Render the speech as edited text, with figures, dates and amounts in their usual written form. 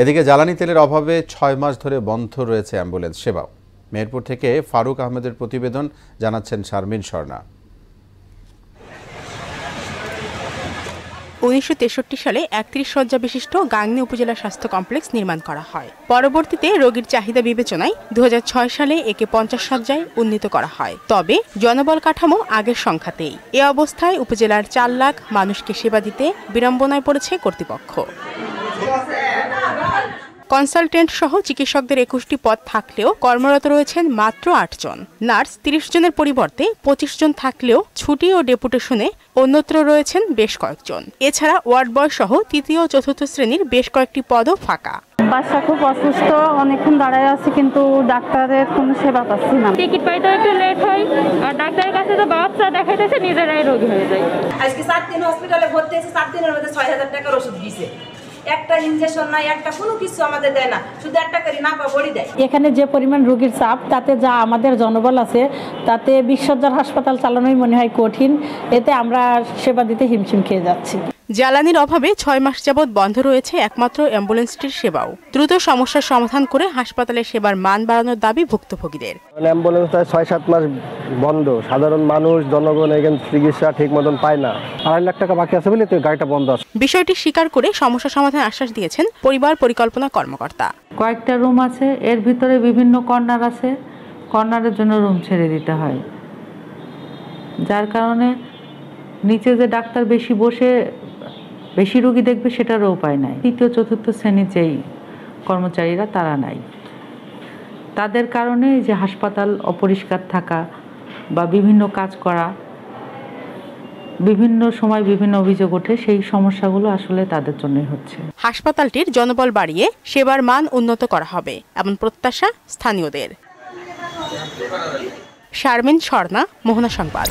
এদিকে জ্বালানি তেলের অভাবে ৬ মাস ধরে বন্ধ রয়েছে অ্যাম্বুলেন্স সেবাও। মেহেরপুর থেকে ফারুক আহমেদের প্রতিবেদন, জানাচ্ছেন শারমিন স্বর্ণা। ১৯৬৩ সালে ৩১ শয্যা বিশিষ্ট গাংনী উপজেলা স্বাস্থ্য কমপ্লেক্স নির্মাণ করা হয়। পরবর্তীতে রোগীর চাহিদা বিবেচনায় ২০০৬ সালে একে ৫০ শয্যায় উন্নীত করা হয়। তবে জনবল কাঠামো আগের সংখ্যাতেই। এ অবস্থায় উপজেলার ৪ লাখ মানুষকে সেবা দিতে বিড়ম্বনায় পড়েছে কর্তৃপক্ষ। কনসালটেন্ট সহ চিকিৎসকদের ২১টি পদ থাকলেও কর্মরত রয়েছেন মাত্র ৮ জন। নার্স ৩০ জনের পরিবর্তে ২৫ জন থাকলেও ছুটি ও ডেপুটেশনে অন্যত্র রয়েছেন বেশ কয়েকজন। এছাড়া ওয়ার্ড বয় সহ তৃতীয় ও চতুর্থ শ্রেণীর বেশ কয়েকটি পদও ফাঁকা। বাচ্চা খুব অসুস্থ, অনেকক্ষণ দাঁড়ায় আছে, কিন্তু ডাক্তারের কোনো সেবা পাচ্ছি না। টিকিট পাইতে একটু লেট হয়, আর ডাক্তারের কাছে তো বাচ্চা দেখাইতেছে নিজেরাই রোগী হয়ে যায়। আজকে 7 দিন হসপিটালে ভর্তি আছে, 7 দিনের মধ্যে ৬০০০ টাকার ওষুধ দিয়েছে। একটা ইনজেকশন নাই, একটা কোনো কিছু আমাদের দেয় না, শুধু একটা করে নাপা বড়ি দেয়। এখানে যে পরিমাণ রোগীর চাপ, তাতে যা আমাদের জনবল আছে তাতে ২০ শয্যার হাসপাতাল চালানোই মনে হয় কঠিন। এতে আমরা সেবা দিতে হিমশিম খেয়ে যাচ্ছি। জ্বালানির অভাবে ৬ মাস যাবৎ বন্ধ রয়েছে একমাত্র অ্যাম্বুলেন্সটির সেবাও। দ্রুত সমস্যার সমাধান করে হাসপাতালের সেবার মান বাড়ানোর দাবি ভুক্তভোগীদের। অ্যাম্বুলেন্স ৬-৭ মাস বন্ধ, সাধারণ মানুষ জনগণ এখানে চিকিৎসা ঠিক মতন পায় না। ২.৫ লাখ টাকা বাকি আছে বলে তো গাড়িটা বন্ধ আছে। বিষয়টি স্বীকার করে সমস্যা সমাধানের আশ্বাস দিয়েছেন পরিবার পরিকল্পনা কর্মকর্তা। কয়েকটা রুম আছে, এর ভিতরে বিভিন্ন কর্নার আছে, কর্নারের জন্য রুম ছেড়ে দিতে হয়, যার কারণে নিচে যে ডাক্তার বেশি বসে বেশি রোগী দেখবে সেটারও উপায় নাই। তৃতীয় চতুর্থ শ্রেণীর যেই কর্মচারীরা তারা নাই, তাদের কারণে যে হাসপাতাল অপরিষ্কার থাকা বা বিভিন্ন কাজ করা, বিভিন্ন সময় বিভিন্ন অভিযোগ ওঠে, সেই সমস্যাগুলো আসলে তাদের জন্যই হচ্ছে। হাসপাতালটির জনবল বাড়িয়ে সেবার মান উন্নত করা হবে এমন প্রত্যাশা স্থানীয়দের। শারমিন স্বর্ণা, মোহনা সংবাদ।